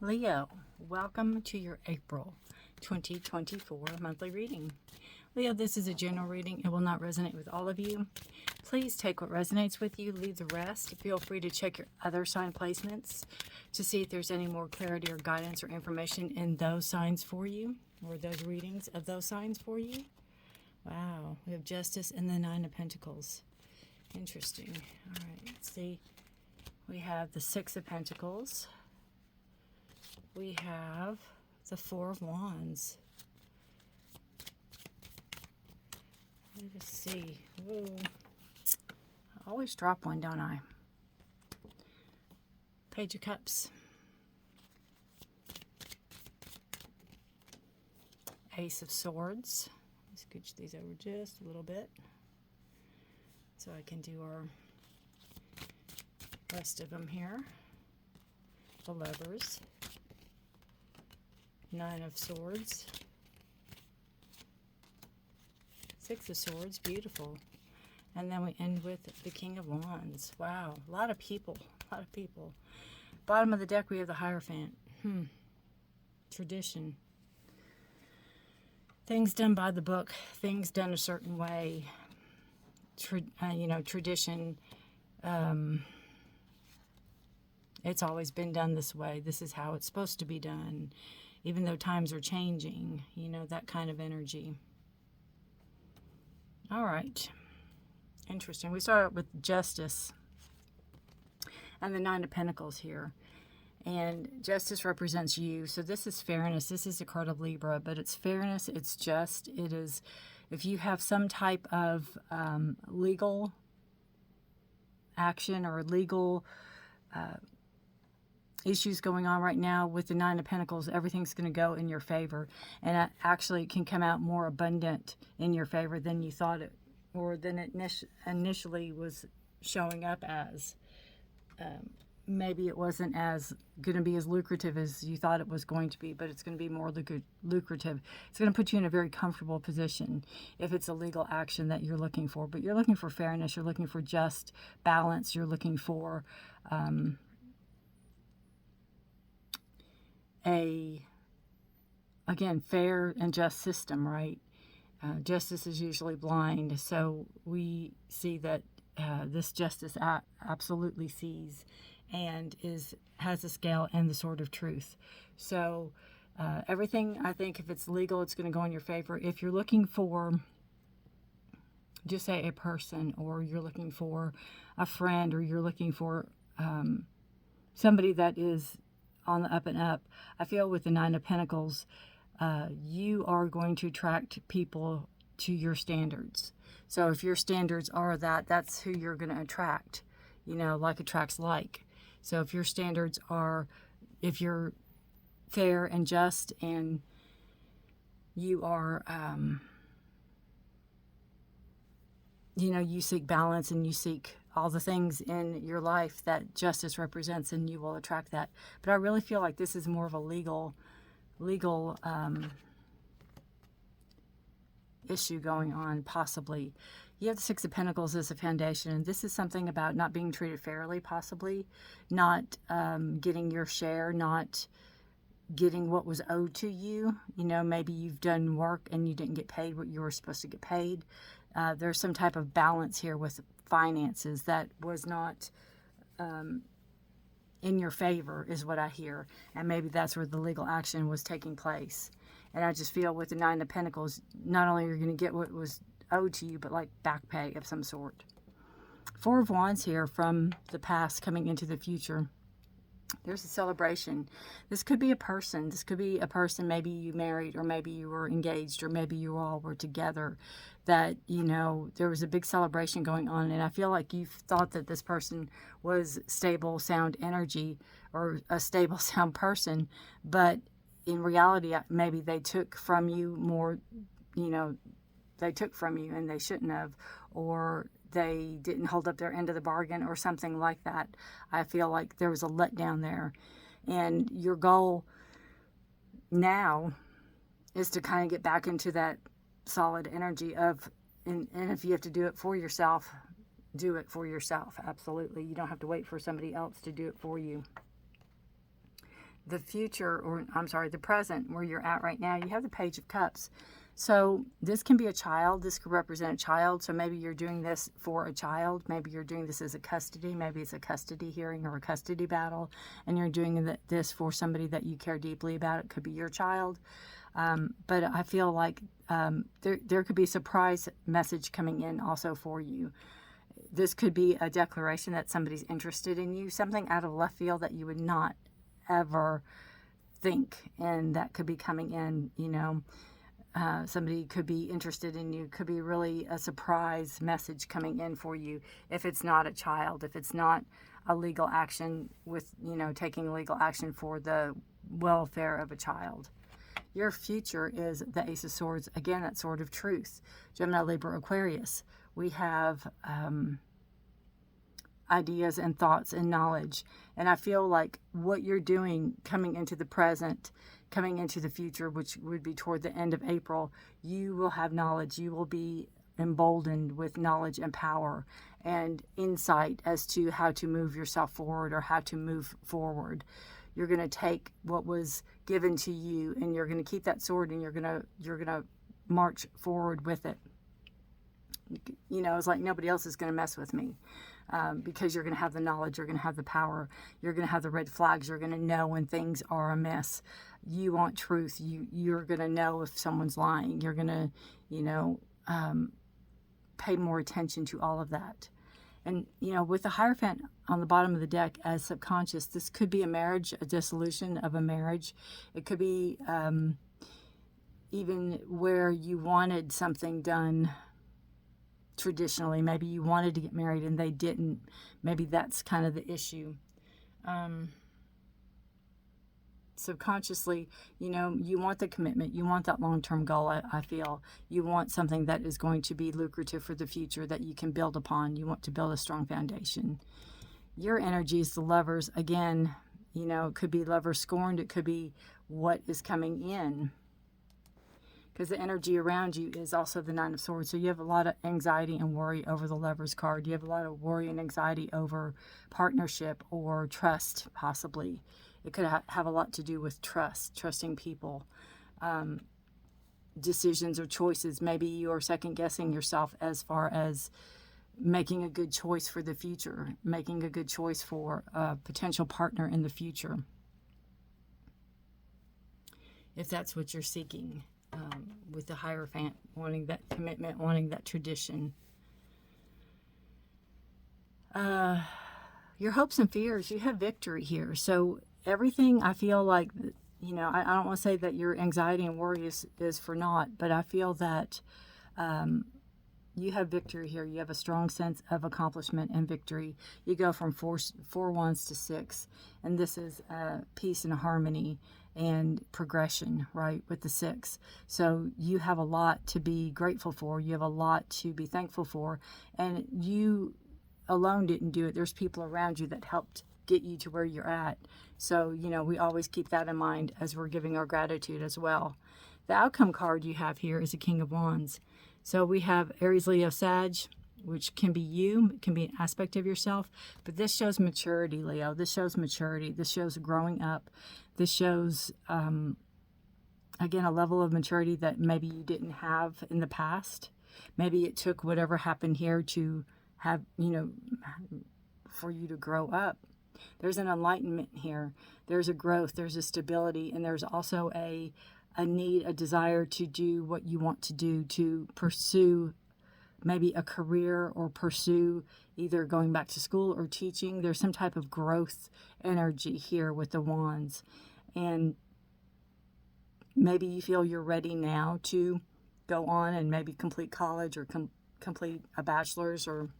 Leo, welcome to your April 2024 monthly reading. Leo, this is a general reading. It will not resonate with all of you. Please take what resonates with you, leave the rest. Feel free to check your other sign placements to see if there's any more clarity or guidance or information in those signs for you, or those readings of those signs for you. Wow, we have Justice and the Nine of Pentacles. Interesting. All right, let's see. We have the Six of Pentacles. We have the Four of Wands. Let's see. Whoa. I always drop one, don't I? Page of Cups. Ace of Swords. Let's scooch these over just a little bit so I can do our rest of them here. The Lovers. Nine of Swords. Six of Swords, beautiful. And then we end with the King of Wands. Wow, a lot of people, Bottom of the deck, we have the Hierophant. Tradition. Things done by the book, things done a certain way. Tradition. It's always been done this way. This is how it's supposed to be done. Even though times are changing, that kind of energy. All right. Interesting. We start with Justice and the Nine of Pentacles here. And Justice represents you. So this is fairness. This is the card of Libra, but it's fairness. It's just. It is, if you have some type of legal action or legal issues going on right now with the Nine of Pentacles, everything's going to go in your favor, and it actually can come out more abundant in your favor than you thought it, or than it initially was showing up as. Maybe it wasn't as going to be as lucrative as you thought it was going to be, but it's going to be more lucrative. It's going to put you in a very comfortable position if it's a legal action that you're looking for. But you're looking for fairness, you're looking for just balance, you're looking for again, fair and just system, right? Justice is usually blind, so we see that this justice absolutely sees and has a scale and the sword of truth. So everything, I think, if it's legal, it's going to go in your favor. If you're looking for, just say, a person, or you're looking for a friend, or you're looking for somebody that is on the up and up, I feel with the Nine of Pentacles, you are going to attract people to your standards. So if your standards are that's who you're going to attract. Like attracts like. So if your standards are, if you're fair and just, and you are, you seek balance, and you seek all the things in your life that justice represents, and you will attract that. But I really feel like this is more of a legal issue going on, possibly. You have the Six of Pentacles as a foundation, and this is something about not being treated fairly, possibly. Not getting your share, not getting what was owed to you. Maybe you've done work and you didn't get paid what you were supposed to get paid. There's some type of balance here with finances that was not in your favor, is what I hear. And maybe that's where the legal action was taking place. And I just feel with the Nine of Pentacles, not only are you going to get what was owed to you, but like back pay of some sort. Four of Wands here, from the past coming into the future. There's a celebration. This could be a person. This could be a person maybe you married, or maybe you were engaged, or maybe you all were together, that, there was a big celebration going on. And I feel like you thought that this person was stable, sound energy, or a stable, sound person. But in reality, maybe they took from you more, they took from you and they shouldn't have, or they didn't hold up their end of the bargain, or something like that. I feel like there was a letdown there. And your goal now is to kind of get back into that solid energy of, and if you have to do it for yourself, do it for yourself. Absolutely. You don't have to wait for somebody else to do it for you. the future, or I'm sorry, the present where you're at right now, you have the Page of Cups. So this can be a child. This could represent a child. So maybe you're doing this for a child. Maybe you're doing this as a custody. Maybe it's a custody hearing or a custody battle. And you're doing this for somebody that you care deeply about. It could be your child. But I feel like there could be a surprise message coming in also for you. This could be a declaration that somebody's interested in you. Something out of left field that you would not ever think. And that could be coming in, you know. Somebody could be interested in you, could be really a surprise message coming in for you if it's not a child, if it's not a legal action with, you know, taking legal action for the welfare of a child. Your future is the Ace of Swords. Again, that sword of truth. Gemini, Libra, Aquarius. We have ideas and thoughts and knowledge. And I feel like what you're doing coming into the present, coming into the future, which would be toward the end of April, you will have knowledge. You will be emboldened with knowledge and power and insight as to how to move yourself forward or how to move forward. You're going to take what was given to you and you're going to keep that sword and you're going to march forward with it. You know, it's like nobody else is going to mess with me. Because you're going to have the knowledge, you're going to have the power, you're going to have the red flags, you're going to know when things are amiss. You want truth. You're going to know if someone's lying. You're going to, you know, pay more attention to all of that. And, you know, with the Hierophant on the bottom of the deck as subconscious, this could be a marriage, a dissolution of a marriage. It could be even where you wanted something done traditionally. Maybe you wanted to get married and they didn't. Maybe that's kind of the issue. Subconsciously, you know, you want the commitment. You want that long-term goal, I feel. You want something that is going to be lucrative for the future that you can build upon. You want to build a strong foundation. Your energy is the Lovers. Again, you know, it could be Lover scorned. It could be what is coming in. Because the energy around you is also the Nine of Swords. So you have a lot of anxiety and worry over the Lovers card. You have a lot of worry and anxiety over partnership or trust, possibly. It could have a lot to do with trust, trusting people, decisions or choices. Maybe you're second-guessing yourself as far as making a good choice for the future, making a good choice for a potential partner in the future, if that's what you're seeking. With the Hierophant, wanting that commitment, wanting that tradition. Your hopes and fears, you have victory here. So everything, I feel like, you know, I don't want to say that your anxiety and worry is for naught, but I feel that you have victory here. You have a strong sense of accomplishment and victory. You go from four wands to 6, and this is peace and harmony and progression, right, with the 6. So you have a lot to be grateful for. You have a lot to be thankful for. And you alone didn't do it. There's people around you that helped get you to where you're at. So, you know, we always keep that in mind as we're giving our gratitude as well. The outcome card you have here is a King of Wands. So we have Aries, Leo, Sag, which can be you, it can be an aspect of yourself, but this shows maturity, Leo. This shows maturity. This shows growing up. This shows, again, a level of maturity that maybe you didn't have in the past. Maybe it took whatever happened here to have, you know, for you to grow up. There's an enlightenment here. There's a growth. There's a stability. And there's also a need, a desire to do what you want to do, to pursue maybe a career or pursue either going back to school or teaching. There's some type of growth energy here with the wands. And maybe you feel you're ready now to go on and maybe complete college or complete a bachelor's or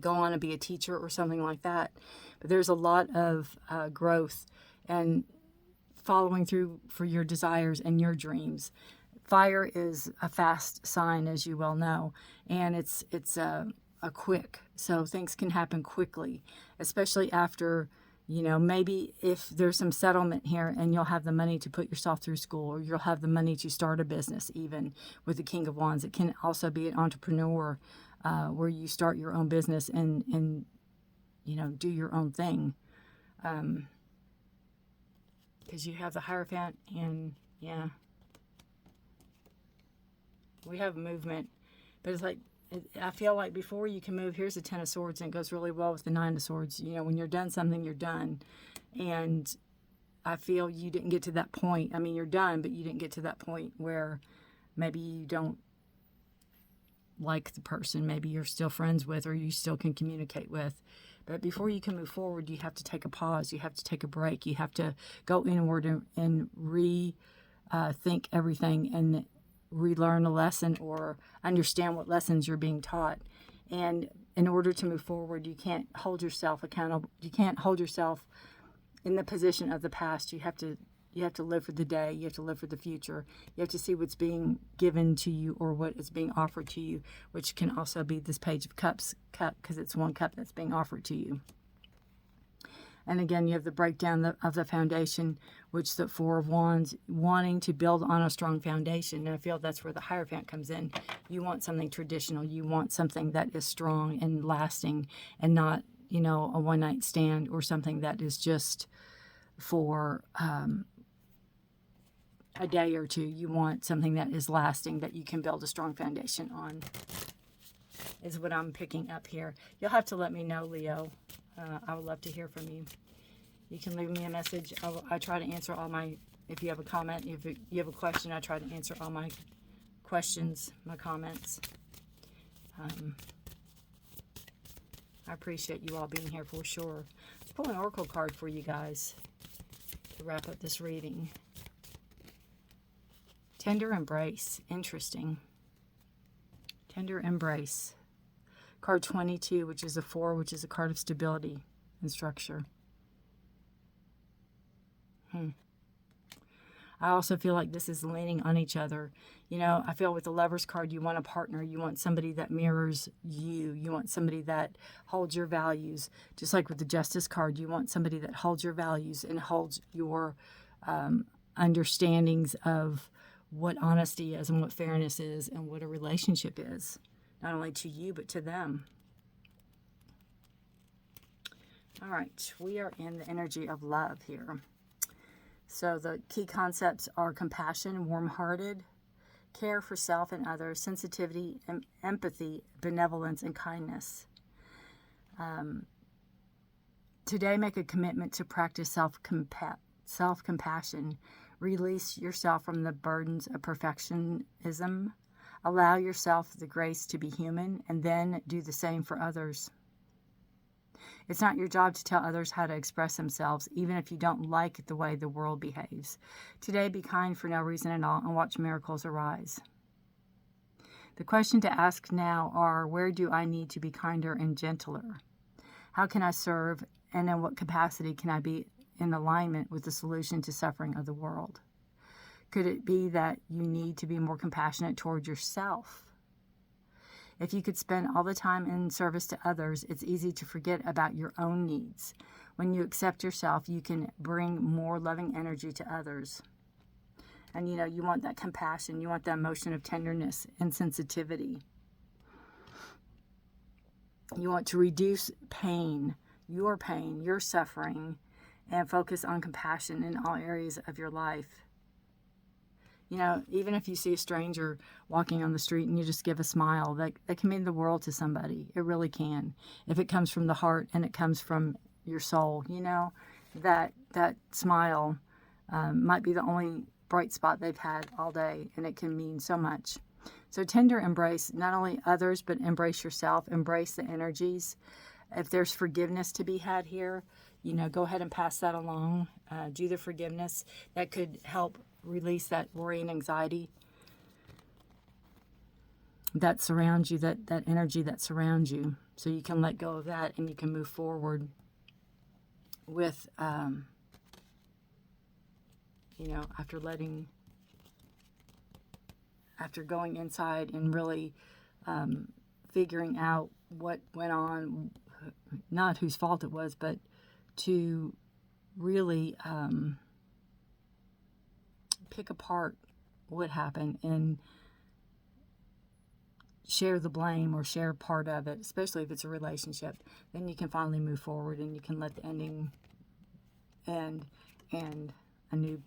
go on and be a teacher or something like that. But there's a lot of growth and following through for your desires and your dreams. Fire is a fast sign, as you well know, and it's a quick, so things can happen quickly, especially after, you know, maybe if there's some settlement here and you'll have the money to put yourself through school, or you'll have the money to start a business. Even with the King of Wands, it can also be an entrepreneur where you start your own business and you know, do your own thing. Because you have the Hierophant, and yeah, we have movement. But it's like, I feel like before you can move, here's the Ten of Swords, and it goes really well with the Nine of Swords. You know, when you're done something, you're done. And I feel you didn't get to that point. I mean, you're done, but you didn't get to that point where maybe you don't like the person. Maybe you're still friends with, or you still can communicate with. But before you can move forward, you have to take a pause. You have to take a break. You have to go inward and rethink everything and relearn a lesson or understand what lessons you're being taught. And in order to move forward, you can't hold yourself accountable. You can't hold yourself in the position of the past. You have to live for the day. You have to live for the future. You have to see what's being given to you or what is being offered to you, which can also be this Page of Cups cup, because it's one cup that's being offered to you. And again, you have the breakdown of the foundation, which the Four of Wands, wanting to build on a strong foundation. And I feel that's where the Hierophant comes in. You want something traditional. You want something that is strong and lasting, and not, you know, a one-night stand or something that is just for a day or two. You want something that is lasting, that you can build a strong foundation on, is what I'm picking up here. You'll have to let me know, Leo. I would love to hear from you. You can leave me a message. I try to answer all my, if you have a comment, if you have a question, I try to answer all my questions, my comments. I appreciate you all being here for sure. Let's pull an oracle card for you guys to wrap up this reading. Tender embrace. Interesting. Tender embrace. Card 22, which is a 4, which is a card of stability and structure. I also feel like this is leaning on each other. You know, I feel with the Lover's card, you want a partner. You want somebody that mirrors you. You want somebody that holds your values. Just like with the Justice card, you want somebody that holds your values and holds your understandings of what honesty is and what fairness is and what a relationship is. Not only to you, but to them. All right, we are in the energy of love here. So the key concepts are compassion, warm-hearted, care for self and others, sensitivity, empathy, benevolence, and kindness. Today, make a commitment to practice self-compassion. Release yourself from the burdens of perfectionism. Allow yourself the grace to be human, and then do the same for others. It's not your job to tell others how to express themselves, even if you don't like the way the world behaves. Today, be kind for no reason at all and watch miracles arise. The question to ask now are, where do I need to be kinder and gentler? How can I serve, and in what capacity can I be in alignment with the solution to suffering of the world? Could it be that you need to be more compassionate toward yourself? If you could spend all the time in service to others, it's easy to forget about your own needs. When you accept yourself, you can bring more loving energy to others. And, you know, you want that compassion. You want that emotion of tenderness and sensitivity. You want to reduce pain, your suffering, and focus on compassion in all areas of your life. You know, even if you see a stranger walking on the street and you just give a smile, that can mean the world to somebody. It really can. If it comes from the heart and it comes from your soul, you know, that smile might be the only bright spot they've had all day, and it can mean so much. So tender embrace not only others, but embrace yourself. Embrace the energies. If there's forgiveness to be had here, you know, go ahead and pass that along. Do the forgiveness. That could help release that worry and anxiety that surrounds you, that energy that surrounds you, so you can let go of that and you can move forward with, you know, after going inside and really figuring out what went on, not whose fault it was, but to really pick apart what happened and share the blame or share part of it, especially if it's a relationship. Then you can finally move forward and you can let the ending end and a new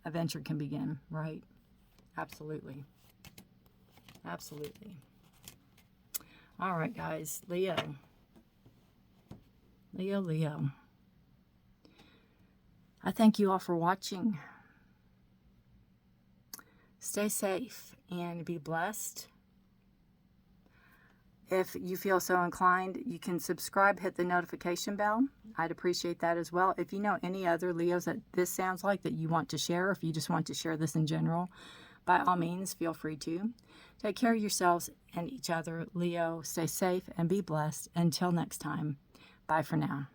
adventure can begin, right? Absolutely. Absolutely. All right, guys. Leo. Leo. I thank you all for watching. Stay safe and be blessed. If you feel so inclined, you can subscribe, hit the notification bell. I'd appreciate that as well. If you know any other Leos that this sounds like that you want to share, if you just want to share this in general, by all means, feel free to. Take care of yourselves and each other. Leo, stay safe and be blessed. Until next time, bye for now.